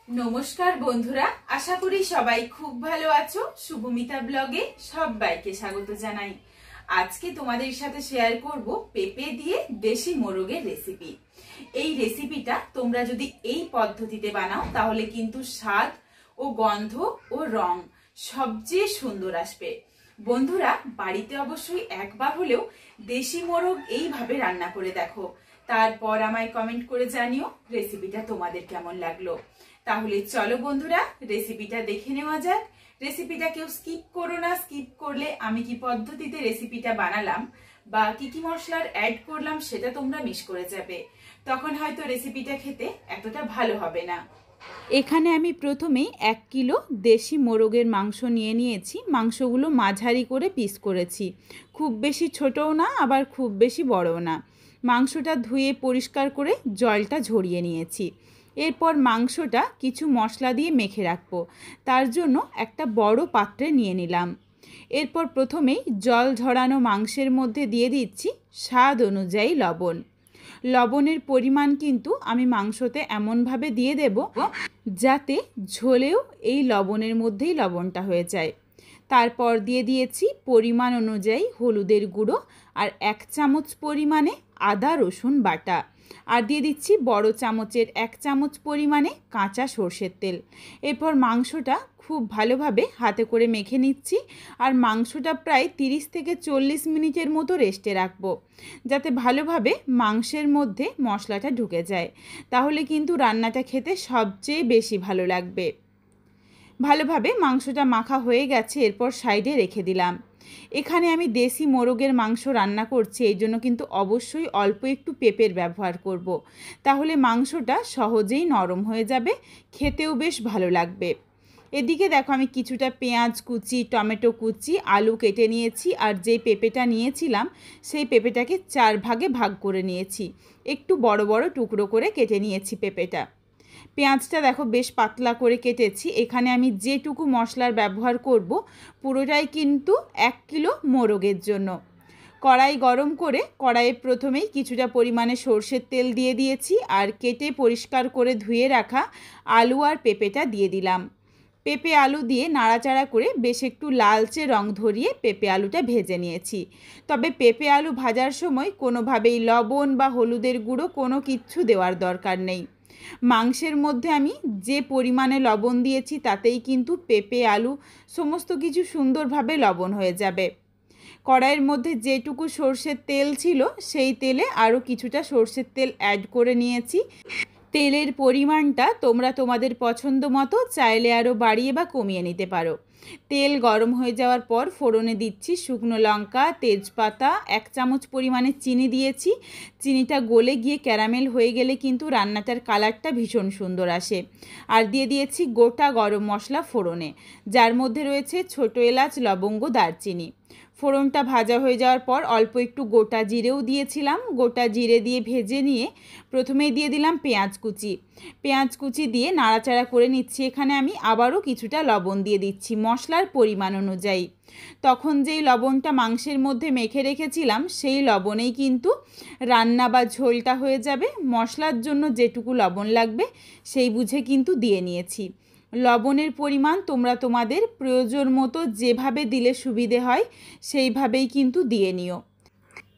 নমস্কার বন্ধুরা, আশা করি সবাই খুব ভালো আছো। শুভমিতা ব্লগে সবাইকে স্বাগত জানাই। আজকে তোমাদের সাথে শেয়ার করব পেঁপে দিয়ে দেশি মোরগের রেসিপি। এই রেসিপিটা তোমরা যদি এই পদ্ধতিতে বানাও তাহলে কিন্তু স্বাদ ও গন্ধ ও রং সবচেয়ে সুন্দর আসবে। বন্ধুরা, বাড়িতে অবশ্যই একবার হলেও দেশি মোরগ এইভাবে রান্না করে দেখো, তারপর আমায় কমেন্ট করে জানিও রেসিপিটা তোমাদের কেমন লাগলো। তাহলে চলো বন্ধুরা, রেসিপিটা দেখে নেওয়া যাক। রেসিপিটা কেউ স্কিপ করো না। স্কিপ করলে আমি কি পদ্ধতিতে রেসিপিটা বানালাম বা কি মশলার অ্যাড করলাম সেটা তোমরা মিস করে যাবে, তখন হয়তো রেসিপিটা খেতে এতটা ভালো হবে না। এখানে আমি প্রথমেই 1 কিলো দেশি মোরগের মাংস নিয়ে নিয়েছি। মাংসগুলো মাঝারি করে পিস করেছি, খুব বেশি ছোটও না আবার খুব বেশি বড়ও না। মাংসটা ধুয়ে পরিষ্কার করে জলটা ঝরিয়ে নিয়েছি। এরপর মাংসটা কিছু মশলা দিয়ে মেখে রাখবো, তার জন্য একটা বড় পাত্রে নিয়ে নিলাম। এরপর প্রথমেই জল ঝরানো মাংসের মধ্যে দিয়ে দিচ্ছি স্বাদ অনুযায়ী লবণ। লবণের পরিমাণ কিন্তু আমি মাংসতে এমনভাবে দিয়ে দেব যাতে ঝোলেও এই লবণের মধ্যেই লবণটা হয়ে যায়। তারপর দিয়ে দিয়েছি পরিমাণ অনুযায়ী হলুদের গুঁড়ো আর 1 চামচ পরিমাণে আদা রসুন বাটা, আর দিয়ে দিচ্ছি বড় চামচের 1 চামচ পরিমাণে কাঁচা সর্ষের তেল। এরপর মাংসটা খুব ভালোভাবে হাতে করে মেখে নিচ্ছি, আর মাংসটা প্রায় 30 থেকে 40 মিনিটের মতো রেস্টে রাখবো, যাতে ভালোভাবে মাংসের মধ্যে মশলাটা ঢুকে যায়। তাহলে কিন্তু রান্নাটা খেতে সবচেয়ে বেশি ভালো লাগবে। ভালোভাবে মাংসটা মাখা হয়ে গেছে, এরপর সাইডে রেখে দিলাম। এখানে আমি দেশি মোরগের মাংস রান্না করছি, এই জন্য কিন্তু অবশ্যই অল্প একটু পেঁপের ব্যবহার করব। তাহলে মাংসটা সহজেই নরম হয়ে যাবে, খেতেও বেশ ভালো লাগবে। এদিকে দেখো, আমি কিছুটা পেঁয়াজ কুচি, টমেটো কুচি, আলু কেটে নিয়েছি, আর যেই পেঁপেটা নিয়েছিলাম সেই পেঁপেটাকে 4 ভাগে ভাগ করে নিয়েছি। একটু বড় বড় টুকরো করে কেটে নিয়েছি পেঁপেটা। পেঁয়াজটা দেখো বেশ পাতলা করে কেটেছি। এখানে আমি যেটুকু মশলার ব্যবহার করব পুরোটাই কিন্তু 1 কিলো মোরগের জন্য। কড়াই গরম করে কড়াইয়ে প্রথমেই কিছুটা পরিমাণে সর্ষের তেল দিয়ে দিয়েছি, আর কেটে পরিষ্কার করে ধুয়ে রাখা আলু আর পেঁপেটা দিয়ে দিলাম। পেঁপে আলু দিয়ে নাড়াচাড়া করে বেশ একটু লালচে রং ধরিয়ে পেঁপে আলুটা ভেজে নিয়েছি। তবে পেঁপে আলু ভাজার সময় কোনোভাবেই লবণ বা হলুদের গুঁড়ো কোনো কিচ্ছু দেওয়ার দরকার নেই। মাংসের মধ্যে আমি যে পরিমাণে লবণ দিয়েছি তাতেই কিন্তু পেঁপে আলু সমস্ত কিছু সুন্দরভাবে লবণ হয়ে যাবে। কড়াইয়ের মধ্যে যেটুকু সর্ষের তেল ছিল সেই তেলে আরও কিছুটা সর্ষের তেল অ্যাড করে নিয়েছি। তেলের পরিমাণটা তোমরা তোমাদের পছন্দ মতো চাইলে আরও বাড়িয়ে বা কমিয়ে নিতে পারো। তেল গরম হয়ে যাওয়ার পর ফোড়নে দিচ্ছি শুকনো লঙ্কা, তেজপাতা, 1 চামচ পরিমাণে চিনি দিয়েছি। চিনিটা গলে গিয়ে ক্যারামেল হয়ে গেলে কিন্তু রান্নাটার কালারটা ভীষণ সুন্দর আসে। আর দিয়ে দিয়েছি গোটা গরম মশলা ফোড়নে, যার মধ্যে রয়েছে ছোটো এলাচ, লবঙ্গ, দারচিনি। ফোড়নটা ভাজা হয়ে যাওয়ার পর অল্প একটু গোটা জিরেও দিয়েছিলাম। গোটা জিরে দিয়ে ভেজে নিয়ে প্রথমেই দিয়ে দিলাম পেঁয়াজ কুচি। পেঁয়াজ কুচি দিয়ে নাড়াচাড়া করে নিচ্ছি। এখানে আমি আবারও কিছুটা লবণ দিয়ে দিচ্ছি মশলার পরিমাণ অনুযায়ী। তখন যেই লবণটা মাংসের মধ্যে মেখে রেখেছিলাম সেই লবণেই কিন্তু রান্না বা ঝোলটা হয়ে যাবে। মশলার জন্য যেটুকু লবণ লাগবে সেই বুঝে কিন্তু দিয়ে নিয়েছি। লবণের পরিমাণ তোমরা তোমাদের প্রয়োজন মতো যেভাবে দিলে সুবিধে হয় সেইভাবেই কিন্তু দিয়ে নিও।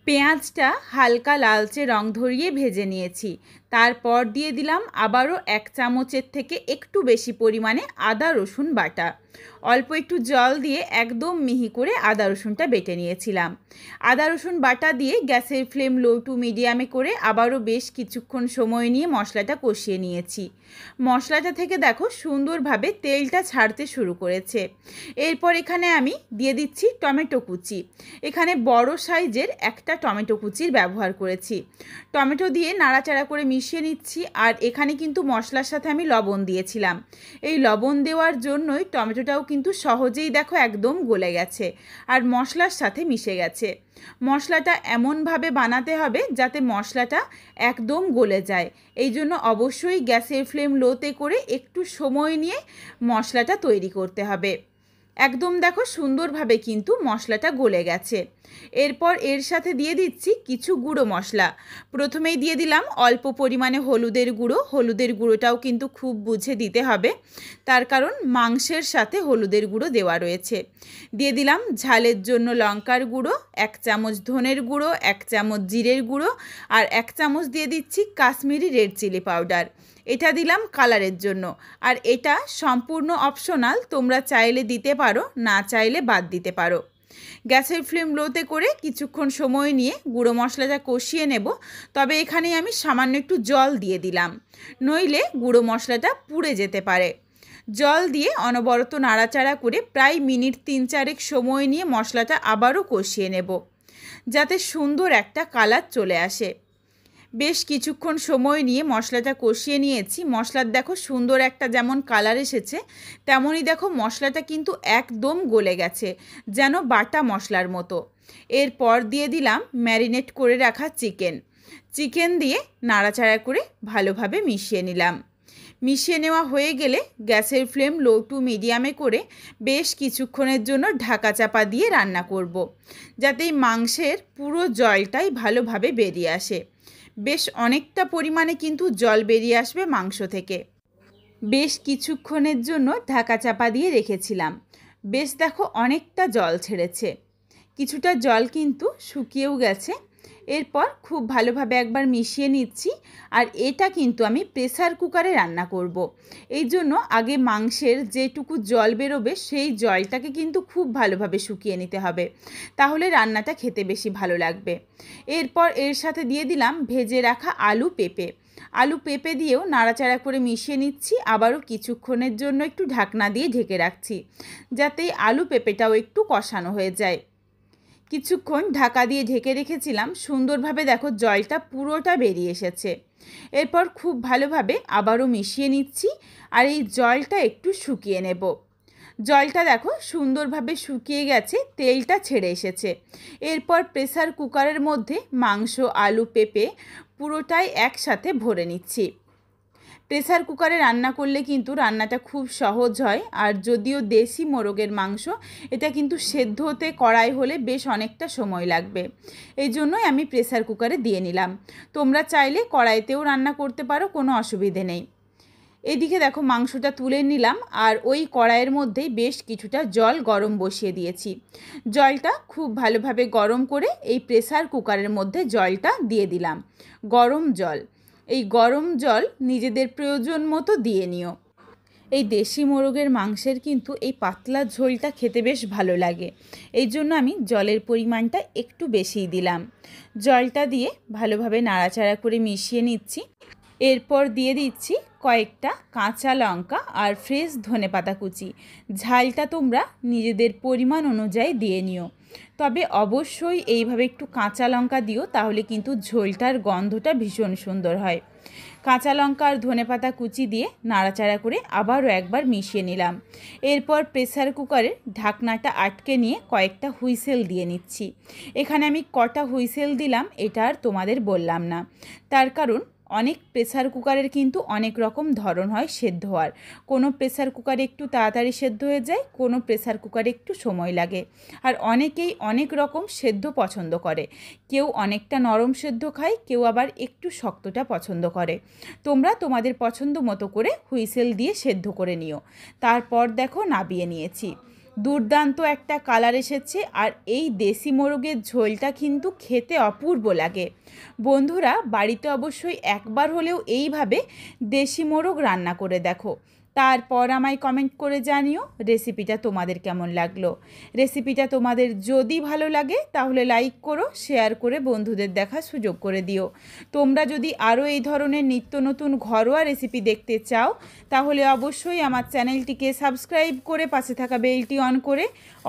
পেঁয়াজটা হালকা লালচে রং ধরিয়ে ভেজে নিয়েছি। তারপর দিয়ে দিলাম আবারও 1 চামচের থেকে একটু বেশি পরিমাণে আদা রসুন বাটা। অল্প একটু জল দিয়ে একদম মিহি করে আদা রসুনটা বেটে নিয়েছিলাম। আদা রসুন বাটা দিয়ে গ্যাসের ফ্লেম লো টু মিডিয়ামে করে আবারও বেশ কিছুক্ষণ সময় নিয়ে মশলাটা কষিয়ে নিয়েছি। মশলাটা থেকে দেখো সুন্দরভাবে তেলটা ছাড়তে শুরু করেছে। এরপর এখানে আমি দিয়ে দিচ্ছি টমেটো কুচি। এখানে বড় সাইজের একটা টমেটো কুচির ব্যবহার করেছি। টমেটো দিয়ে নাড়াচাড়া করে মিশিয়ে নিচ্ছি। আর এখানে কিন্তু মশলার সাথে আমি লবণ দিয়েছিলাম। এই লবণ দেওয়ার জন্যই টমেটোটাও কিন্তু সহজেই দেখো একদম গলে গেছে আর মশলার সাথে মিশে গেছে। মশলাটা এমনভাবে বানাতে হবে যাতে মশলাটা একদম গলে যায়। এই জন্য অবশ্যই গ্যাসের ফ্লেম লোতে করে একটু সময় নিয়ে মশলাটা তৈরি করতে হবে। একদম দেখো সুন্দরভাবে কিন্তু মশলাটা গলে গেছে। এরপর এর সাথে দিয়ে দিচ্ছি কিছু গুঁড়ো মশলা। প্রথমেই দিয়ে দিলাম অল্প পরিমাণে হলুদের গুঁড়ো। হলুদের গুঁড়োটাও কিন্তু খুব বুঝে দিতে হবে, তার কারণ মাংসের সাথে হলুদের গুঁড়ো দেওয়া রয়েছে। দিয়ে দিলাম ঝালের জন্য লঙ্কার গুঁড়ো, 1 চামচ ধনের গুঁড়ো, 1 চামচ জিরের গুঁড়ো, আর 1 চামচ দিয়ে দিচ্ছি কাশ্মীরি রেড চিলি পাউডার। এটা দিলাম কালারের জন্য, আর এটা সম্পূর্ণ অপশনাল, তোমরা চাইলে দিতে পারো, না চাইলে বাদ দিতে পারো। গ্যাসের ফ্লেম লোতে করে কিছুক্ষণ সময় নিয়ে গুঁড়ো মশলাটা কষিয়ে নেব। তবে এখানে আমি সামান্য একটু জল দিয়ে দিলাম, নইলে গুঁড়ো মশলাটা পুড়ে যেতে পারে। জল দিয়ে অনবরত নাড়াচাড়া করে প্রায় মিনিট 3-4 সময় নিয়ে মশলাটা আবারও কষিয়ে নেব, যাতে সুন্দর একটা কালার চলে আসে। বেশ কিছুক্ষণ সময় নিয়ে মশলাটা কষিয়ে নিয়েছি। মশলার দেখো সুন্দর একটা যেমন কালার এসেছে, তেমনই দেখো মশলাটা কিন্তু একদম গলে গেছে, যেন বাটা মশলার মতো। এরপর দিয়ে দিলাম ম্যারিনেট করে রাখা চিকেন দিয়ে নাড়াচাড়া করে ভালোভাবে মিশিয়ে নিলাম। মিশিয়ে নেওয়া হয়ে গেলে গ্যাসের ফ্লেম লো টু মিডিয়ামে করে বেশ কিছুক্ষণের জন্য ঢাকা চাপা দিয়ে রান্না করব, যাতে এই মাংসের পুরো জলটাই ভালোভাবে বেরিয়ে আসে। বেশ অনেকটা পরিমাণে কিন্তু জল বেরিয়ে আসবে মাংস থেকে। বেশ কিছুক্ষণের জন্য ঢাকা চাপা দিয়ে রেখেছিলাম। বেশ দেখো অনেকটা জল ছেড়েছে, কিছুটা জল কিন্তু শুকিয়েও গেছে। এরপর খুব ভালোভাবে একবার মিশিয়ে নিচ্ছি। আর এটা কিন্তু আমি প্রেসার কুকারে রান্না করব। এই জন্য আগে মাংসের যেটুকু জল বেরোবে সেই জলটাকে কিন্তু খুব ভালোভাবে শুকিয়ে নিতে হবে, তাহলে রান্নাটা খেতে বেশি ভালো লাগবে। এরপর এর সাথে দিয়ে দিলাম ভেজে রাখা আলু পেঁপে দিয়েও নাড়াচাড়া করে মিশিয়ে নিচ্ছি। আবারও কিছুক্ষণের জন্য একটু ঢাকনা দিয়ে ঢেকে রাখছি, যাতে আলু পেঁপেটাও একটু কষানো হয়ে যায়। কিছুক্ষণ ঢাকা দিয়ে ঢেকে রেখেছিলাম, সুন্দরভাবে দেখো জলটা পুরোটা বেরিয়ে এসেছে। এরপর খুব ভালোভাবে আবারও মিশিয়ে নিচ্ছি, আর এই জলটা একটু শুকিয়ে নেব। জলটা দেখো সুন্দরভাবে শুকিয়ে গেছে, তেলটা ছেড়ে এসেছে। এরপর প্রেসার কুকারের মধ্যে মাংস, আলু, পেঁপে পুরোটাই একসাথে ভরে নিচ্ছি। প্রেসার কুকারে রান্না করলে কিন্তু রান্নাটা খুব সহজ হয়। আর যদিও দেশি মোরগের মাংস, এটা কিন্তু সেদ্ধ হতে কড়াই হলে বেশ অনেকটা সময় লাগবে। এই জন্যই আমি প্রেসার কুকারে দিয়ে নিলাম। তোমরা চাইলে কড়াইতেও রান্না করতে পারো, কোনো অসুবিধে নেই। এদিকে দেখো মাংসটা তুলে নিলাম, আর ওই কড়াইয়ের মধ্যেই বেশ কিছুটা জল গরম বসিয়ে দিয়েছি। জলটা খুব ভালোভাবে গরম করে এই প্রেসার কুকারের মধ্যে জলটা দিয়ে দিলাম। গরম জল, এই গরম জল নিজেদের প্রয়োজন মতো দিয়ে নিও। এই দেশি মোরগের মাংসের কিন্তু এই পাতলা ঝোলটা খেতে বেশ ভালো লাগে, এই জন্য আমি জলের পরিমাণটা একটু বেশিই দিলাম। জলটা দিয়ে ভালোভাবে নাড়াচাড়া করে মিশিয়ে নিচ্ছি। এরপর দিয়ে দিচ্ছি কয়েকটা কাঁচা লঙ্কা আর ফ্রেশ ধনেপাতা কুচি। ঝালটা তোমরা নিজেদের পরিমাণ অনুযায়ী দিয়ে নিও, তবে অবশ্যই এইভাবে একটু কাঁচা লঙ্কা দিও, তাহলে কিন্তু ঝোলটার গন্ধটা ভীষণ সুন্দর হয়। কাঁচা লঙ্কা আর ধনেপাতা কুচি দিয়ে নাড়াচাড়া করে আবারও একবার মিশিয়ে নিলাম। এরপর প্রেসার কুকারের ঢাকনাটা আটকে নিয়ে কয়েকটা হুইসেল দিয়ে নিচ্ছি। এখানে আমি কটা হুইসেল দিলাম এটা আর তোমাদের বললাম না, তার কারণ অনেক প্রেসার কুকারের কিন্তু অনেক রকম ধরন হয় সেদ্ধ হওয়ার। কোনো প্রেসার কুকারে একটু তাড়াতাড়ি সেদ্ধ হয়ে যায়, কোনো প্রেসার কুকারে একটু সময় লাগে। আর অনেকেই অনেক রকম সেদ্ধ পছন্দ করে, কেউ অনেকটা নরম সেদ্ধ খায়, কেউ আবার একটু শক্তটা পছন্দ করে। তোমরা তোমাদের পছন্দ মতো করে হুইসেল দিয়ে সেদ্ধ করে নিও। তারপর দেখো নাবিয়ে নিয়েছি। দুর্দান্ত একটা কালার এসেছে, আর এই দেশি মোরগের ঝোলটা কিন্তু খেতে অপূর্ব লাগে। বন্ধুরা বাড়িতে অবশ্যই একবার হলেও এইভাবে দেশি মোরগ রান্না করে দেখো, তারপর আমায় কমেন্ট করে জানিও রেসিপিটা তোমাদের কেমন লাগলো। রেসিপিটা তোমাদের যদি ভালো লাগে তাহলে লাইক করো, শেয়ার করে বন্ধুদের দেখার সুযোগ করে দিও। তোমরা যদি আরও এই ধরনের নিত্য নতুন ঘরোয়া রেসিপি দেখতে চাও, তাহলে অবশ্যই আমার চ্যানেলটিকে সাবস্ক্রাইব করে পাশে থাকা বেলটি অন করে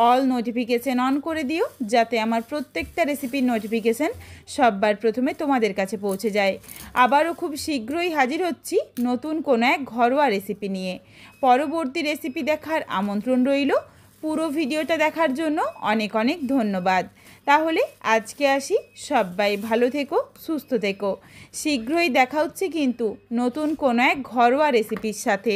অল নোটিফিকেশান অন করে দিও, যাতে আমার প্রত্যেকটা রেসিপির নোটিফিকেশান সববার প্রথমে তোমাদের কাছে পৌঁছে যায়। আবারও খুব শীঘ্রই হাজির হচ্ছি নতুন কোনো এক ঘরোয়া রেসিপি নিয়ে। পরবর্তী রেসিপি দেখার আমন্ত্রণ রইল। পুরো ভিডিওটা দেখার জন্য অনেক অনেক ধন্যবাদ। তাহলে আজকে আসি, সবাই ভালো থেকো, সুস্থ থেকো। শীঘ্রই দেখা হচ্ছে কিন্তু নতুন কোনো এক ঘরোয়া রেসিপির সাথে।